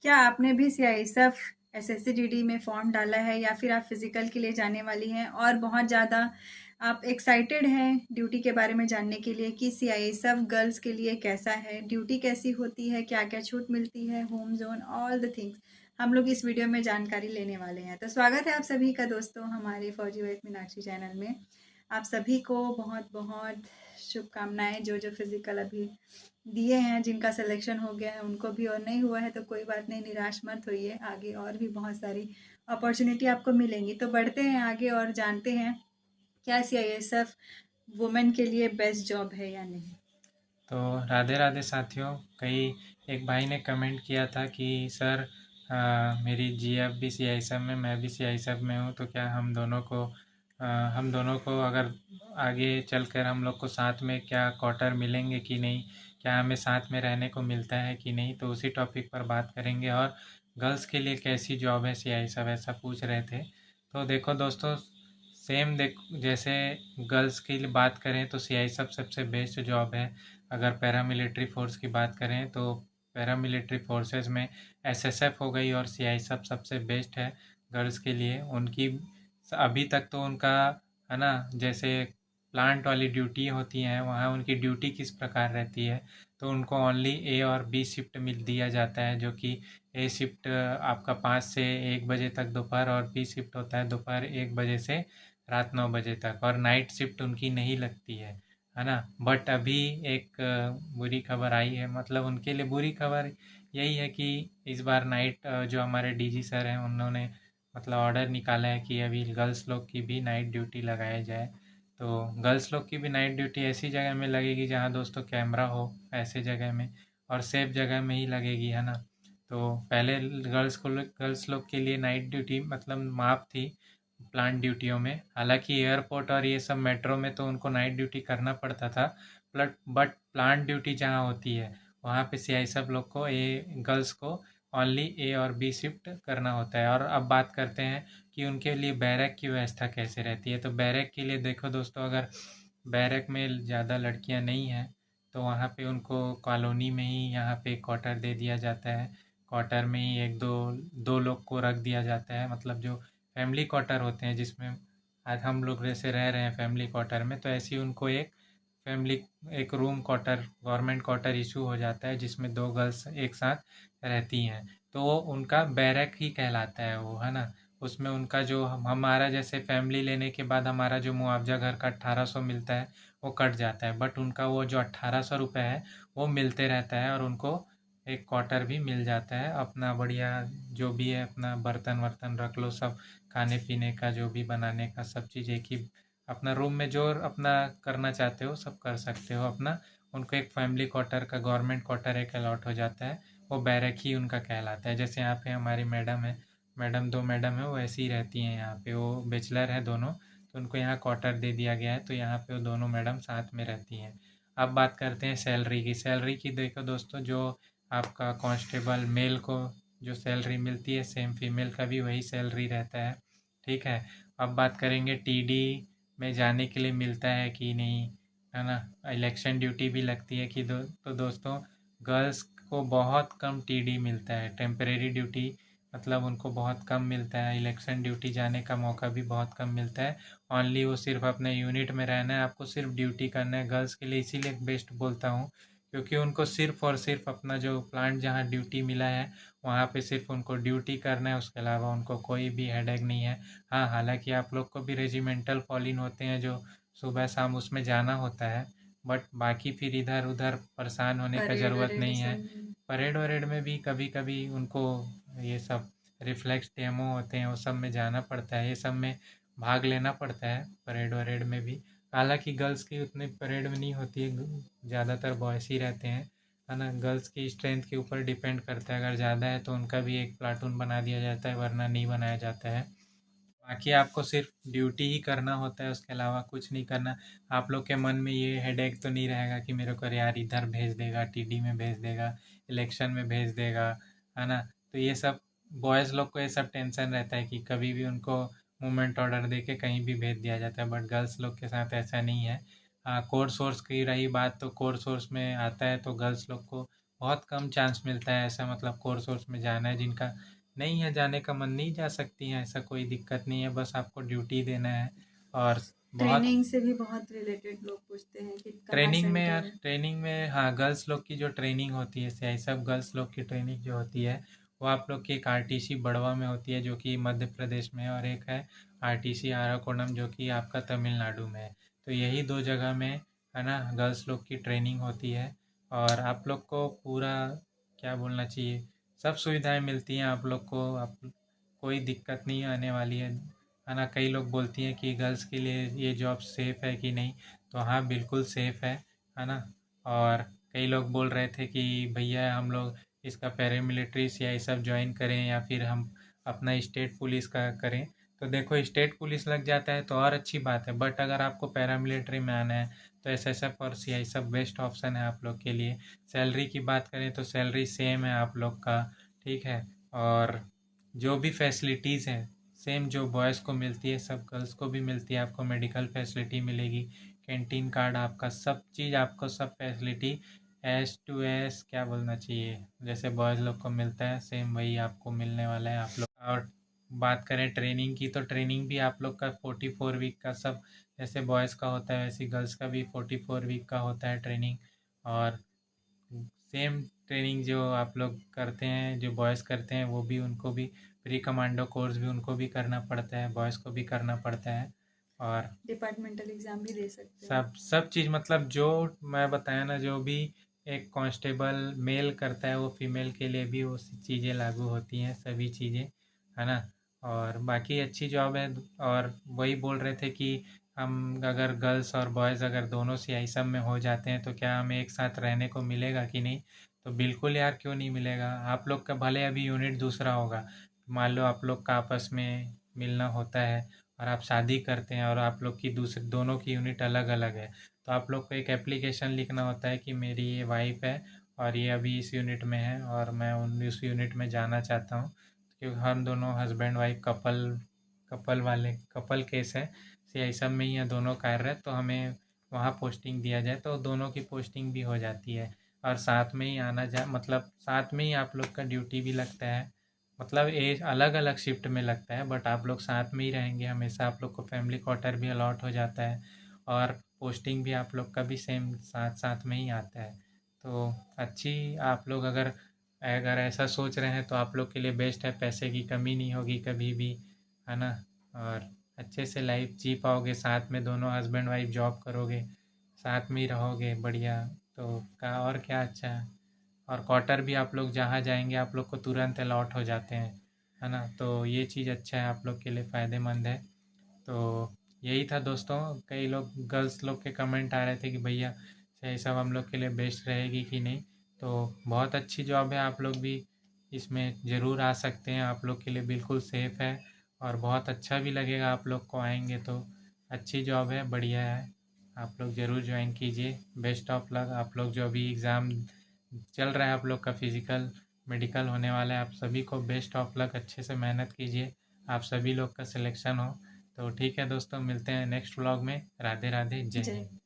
क्या आपने भी सीआईएसएफ एसएससी-जीडी में फॉर्म डाला है या फिर आप फिज़िकल के लिए जाने वाली हैं और बहुत ज़्यादा आप एक्साइटेड हैं ड्यूटी के बारे में जानने के लिए कि सीआईएसएफ गर्ल्स के लिए कैसा है, ड्यूटी कैसी होती है, क्या-क्या छूट मिलती है, home zone, all the things हम लोग इस वीडियो में जानकारी लेने वाले हैं। तो स्वागत है आप सभी का दोस्तों हमारे फौजी वाइफ मीनाक्षी चैनल में। आप सभी को बहुत-बहुत शुभकामनाएँ जो फिज़िकल अभी दिए हैं, जिनका सिलेक्शन हो गया है उनको भी और नहीं हुआ है तो कोई बात नहीं, निराश मत होइए, आगे और भी बहुत सारी अपॉर्चुनिटी आपको मिलेंगी। तो बढ़ते हैं आगे और जानते हैं क्या सीआईएसएफ वुमेन के लिए बेस्ट जॉब है या नहीं। तो राधे राधे साथियों। एक भाई ने कमेंट किया था कि सर मेरी जीएफ भी सीआईएसएफ में, मैं भी सीआईएसएफ में हूँ, तो क्या हम दोनों को अगर आगे चलकर हम लोग को साथ में क्या क्वार्टर मिलेंगे कि नहीं, क्या हमें साथ में रहने को मिलता है कि नहीं। तो उसी टॉपिक पर बात करेंगे। और गर्ल्स के लिए कैसी जॉब है सीआईएसएफ, ऐसा पूछ रहे थे। तो देखो दोस्तों, जैसे गर्ल्स की बात करें तो सीआईएसएफ सबसे बेस्ट जॉब है। अगर पैरामिलिट्री फोर्स की बात करें तो पैरामिलिट्री फोर्सेस में एसएसएफ हो गई और सीआईएसएफ सबसे बेस्ट है गर्ल्स के लिए। उनकी अभी तक तो उनका है ना, जैसे प्लांट वाली ड्यूटी होती हैं वहाँ उनकी ड्यूटी किस प्रकार रहती है, तो उनको ओनली ए और बी शिफ्ट मिल दिया जाता है। जो कि ए शिफ्ट आपका 5 से 1 बजे तक दोपहर, और बी शिफ्ट होता है दोपहर 1 बजे से रात 9 बजे तक, और नाइट शिफ्ट उनकी नहीं लगती है ना। बट अभी एक बुरी खबर आई है, मतलब उनके लिए बुरी खबर यही है कि इस बार नाइट जो हमारे डीजी सर हैं उन्होंने मतलब ऑर्डर निकाला है कि अभी गर्ल्स लोग की भी नाइट ड्यूटी लगाया जाए। तो गर्ल्स लोग की भी नाइट ड्यूटी ऐसी जगह में लगेगी जहाँ दोस्तों कैमरा हो, ऐसे जगह में, और सेफ जगह में ही लगेगी, है ना। तो पहले गर्ल्स लोग के लिए नाइट ड्यूटी मतलब माफ थी प्लांट ड्यूटियों में। हालांकि एयरपोर्ट और ये सब मेट्रो में तो उनको नाइट ड्यूटी करना पड़ता था, बट प्लांट ड्यूटी जहाँ होती है वहाँ पे सीआई सब लोग को गर्ल्स को ओनली ए और बी शिफ्ट करना होता है। और अब बात करते हैं कि उनके लिए बैरक की व्यवस्था कैसे रहती है। तो बैरक के लिए देखो दोस्तों, अगर बैरक में ज़्यादा लड़कियां नहीं हैं तो वहाँ पे उनको कॉलोनी में ही यहाँ पे क्वार्टर दे दिया जाता है। क्वार्टर में ही एक दो दो लोग को रख दिया जाता है, मतलब जो फैमिली क्वार्टर होते हैं जिसमें आज हम लोग जैसे रह रहे हैं फैमिली क्वार्टर में, तो ऐसे ही उनको फैमिली एक room quarter government quarter issue हो जाता है जिसमें 2 गर्ल्स एक साथ रहती हैं। तो वो उनका बैरक ही कहलाता है वो, है ना। उसमें उनका जो हमारा जैसे फैमिली लेने के बाद हमारा जो मुआवजा घर का 1800 मिलता है वो कट जाता है, बट उनका वो जो 1800 रुपये है वो मिलते रहता है, और उनको एक क्वार्टर भी मिल जाता है अपना बढ़िया। जो भी है अपना बर्तन वर्तन रख लो, सब खाने पीने का जो भी बनाने का सब चीज़ एक ही अपना रूम में जो अपना करना चाहते हो सब कर सकते हो अपना। उनको एक फैमिली क्वार्टर का गवर्नमेंट क्वार्टर एक अलॉट हो जाता है, वो बैरक ही उनका कहलाता है। जैसे यहाँ पे हमारी मैडम है, मैडम 2 मैडम है, वो ऐसी ही रहती हैं यहाँ पे, वो बैचलर है दोनों, तो उनको यहाँ क्वार्टर दे दिया गया है, तो यहाँ पे वो दोनों मैडम साथ में रहती हैं। अब बात करते हैं सैलरी की देखो दोस्तों, जो आपका कांस्टेबल मेल को जो सैलरी मिलती है सेम फीमेल का भी वही सैलरी रहता है, ठीक है। अब बात करेंगे टीडी में जाने के लिए मिलता है कि नहीं, है ना। इलेक्शन ड्यूटी भी लगती है कि तो दोस्तों गर्ल्स को बहुत कम टीडी मिलता है, टेम्परेरी ड्यूटी, मतलब उनको बहुत कम मिलता है। इलेक्शन ड्यूटी जाने का मौका भी बहुत कम मिलता है। ओनली वो सिर्फ अपने यूनिट में रहना है, आपको सिर्फ ड्यूटी करना है गर्ल्स के लिए। इसीलिए बेस्ट बोलता हूँ, क्योंकि उनको सिर्फ और सिर्फ अपना जो प्लांट जहाँ ड्यूटी मिला है वहाँ पे सिर्फ उनको ड्यूटी करना है, उसके अलावा उनको कोई भी हेडेक नहीं है। हाँ, हालांकि आप लोग को भी रेजिमेंटल फॉलिन होते हैं जो सुबह शाम उसमें जाना होता है, बट बाकी फिर इधर उधर परेशान होने का परेड ज़रूरत वरेड ये नहीं है। सब परेड वरेड में भी कभी कभी उनको ये सब रिफ्लेक्स डेमो होते हैं वो सब में जाना पड़ता है, ये सब में भाग लेना पड़ता है परेड वरेड में भी। हालांकि गर्ल्स की उतनी परेड में नहीं होती है, ज़्यादातर बॉयज़ ही रहते हैं, है ना। गर्ल्स की स्ट्रेंथ के ऊपर डिपेंड करता है, अगर ज़्यादा है तो उनका भी एक प्लाटून बना दिया जाता है, वरना नहीं बनाया जाता है। बाकी आपको सिर्फ ड्यूटी ही करना होता है, उसके अलावा कुछ नहीं करना। आप लोग के मन में ये हेडेक तो नहीं रहेगा कि मेरे को यार इधर भेज देगा, टीडी में भेज देगा, इलेक्शन में भेज देगा, है ना। तो ये सब बॉयज़ लोग को ये सब टेंशन रहता है कि कभी भी उनको मूवमेंट ऑर्डर दे के कहीं भी भेज दिया जाता है, बट गर्ल्स लोग के साथ ऐसा नहीं है। हाँ, कोर्स वोर्स की रही बात, तो कोर्स वोर्स में आता है तो गर्ल्स लोग को बहुत कम चांस मिलता है ऐसा, मतलब कोर्स वोर्स में जाना है। जिनका नहीं है जाने का मन, नहीं जा सकती हैं, ऐसा कोई दिक्कत नहीं है, बस आपको ड्यूटी देना है। और बहुत ट्रेनिंग से भी बहुत रिलेटेड लोग पूछते हैं कि कहाँ ट्रेनिंग में सेंटर यार, है। ट्रेनिंग में हाँ, गर्ल्स लोग की जो ट्रेनिंग होती है, सीआई सब गर्ल्स लोग की ट्रेनिंग जो होती है, वो आप लोग की एक आरटीसी बड़वा में होती है जो कि मध्य प्रदेश में है, और एक है आरटीसी आराकोणम जो कि आपका तमिलनाडु में है। तो यही दो जगह में है ना गर्ल्स लोग की ट्रेनिंग होती है। और आप लोग को पूरा क्या बोलना चाहिए, सब सुविधाएं मिलती हैं आप लोग को। आप कोई दिक्कत नहीं आने वाली है ना। कई लोग बोलती हैं कि गर्ल्स के लिए ये जॉब सेफ़ है कि नहीं, तो हाँ बिल्कुल सेफ़ है ना। और कई लोग बोल रहे थे कि भैया हम लोग इसका पैरामिलिट्री या ये सब ज्वाइन करें या फिर हम अपना स्टेट पुलिस का करें। तो देखो, स्टेट पुलिस लग जाता है तो और अच्छी बात है, बट अगर आपको पैरामिलिट्री में आना है तो एसएसएफ और सीआई सब बेस्ट ऑप्शन है आप लोग के लिए। सैलरी की बात करें तो सैलरी सेम है आप लोग का, ठीक है। और जो भी फैसिलिटीज़ हैं सेम जो बॉयज़ को मिलती है सब गर्ल्स को भी मिलती है। आपको मेडिकल फैसिलिटी मिलेगी, कैंटीन कार्ड आपका, सब चीज़ आपको, सब फैसिलिटी एस टू एस क्या बोलना चाहिए, जैसे बॉयज़ लोग को मिलता है सेम वही आपको मिलने वाला है आप लोग। और बात करें ट्रेनिंग की, तो ट्रेनिंग भी आप लोग का 44 वीक का सब, जैसे बॉयज़ का होता है वैसे गर्ल्स का भी 44 वीक का होता है ट्रेनिंग। और सेम ट्रेनिंग जो आप लोग करते हैं, जो बॉयज़ करते हैं, वो भी उनको भी प्री कमांडो कोर्स भी उनको भी करना पड़ता है, बॉयज़ को भी करना पड़ता है। और डिपार्टमेंटल एग्ज़ाम भी दे सकते हैं। सब सब चीज़, मतलब जो मैं बताया ना, जो भी एक कांस्टेबल मेल करता है वो फीमेल के लिए भी वो चीज़ें लागू होती हैं, सभी चीज़ें, है ना। और बाकी अच्छी जॉब है। और वही बोल रहे थे कि हम अगर गर्ल्स और बॉयज़ अगर दोनों सीआई सब में हो जाते हैं तो क्या हमें एक साथ रहने को मिलेगा कि नहीं। तो बिल्कुल यार, क्यों नहीं मिलेगा। आप लोग का भले अभी यूनिट दूसरा होगा, मान लो आप लोग का आपस में मिलना होता है और आप शादी करते हैं और आप लोग की दूसरे दोनों की यूनिट अलग अलग है, तो आप लोग को एक एप्लीकेशन लिखना होता है कि मेरी ये वाइफ है और ये अभी इस यूनिट में है और मैं उस यूनिट में जाना चाहता हूँ, क्योंकि हम दोनों हस्बैंड वाइफ कपल कपल वाले कपल केस है, से सब में ही है दोनों कार्यरत, तो हमें वहाँ पोस्टिंग दिया जाए तो दोनों की पोस्टिंग भी हो जाती है। और साथ में ही आना जाए, मतलब साथ में ही आप लोग का ड्यूटी भी लगता है, मतलब एक अलग अलग शिफ्ट में लगता है, बट आप लोग साथ में ही रहेंगे हमेशा। आप लोग को फैमिली क्वार्टर भी अलॉट हो जाता है और पोस्टिंग भी आप लोग का भी सेम साथ साथ में ही आता है। तो अच्छी, आप लोग अगर अगर ऐसा सोच रहे हैं तो आप लोग के लिए बेस्ट है, पैसे की कमी नहीं होगी कभी भी, है ना। और अच्छे से लाइफ जी पाओगे, साथ में दोनों हस्बैंड वाइफ जॉब करोगे, साथ में ही रहोगे बढ़िया। तो का और क्या अच्छा है। और क्वार्टर भी आप लोग जहाँ जाएंगे आप लोग को तुरंत अलॉट हो जाते हैं, है ना। तो ये चीज़ अच्छा है, आप लोग के लिए फ़ायदेमंद है। तो यही था दोस्तों। कई लोग गर्ल्स लोग के कमेंट आ रहे थे कि भैया सही सब हम लोग के लिए बेस्ट रहेगी कि नहीं। तो बहुत अच्छी जॉब है, आप लोग भी इसमें ज़रूर आ सकते हैं, आप लोग के लिए बिल्कुल सेफ़ है और बहुत अच्छा भी लगेगा आप लोग को आएंगे तो। अच्छी जॉब है, बढ़िया है, आप लोग ज़रूर ज्वाइन कीजिए। Best of luck. आप लोग जो अभी एग्ज़ाम चल रहा है आप लोग का, फिज़िकल मेडिकल होने वाला है, आप सभी को बेस्ट ऑफ लक। अच्छे से मेहनत कीजिए, आप सभी लोग का सिलेक्शन हो। तो ठीक है दोस्तों, मिलते हैं नेक्स्ट व्लॉग में। राधे राधे, जय जय हिंद।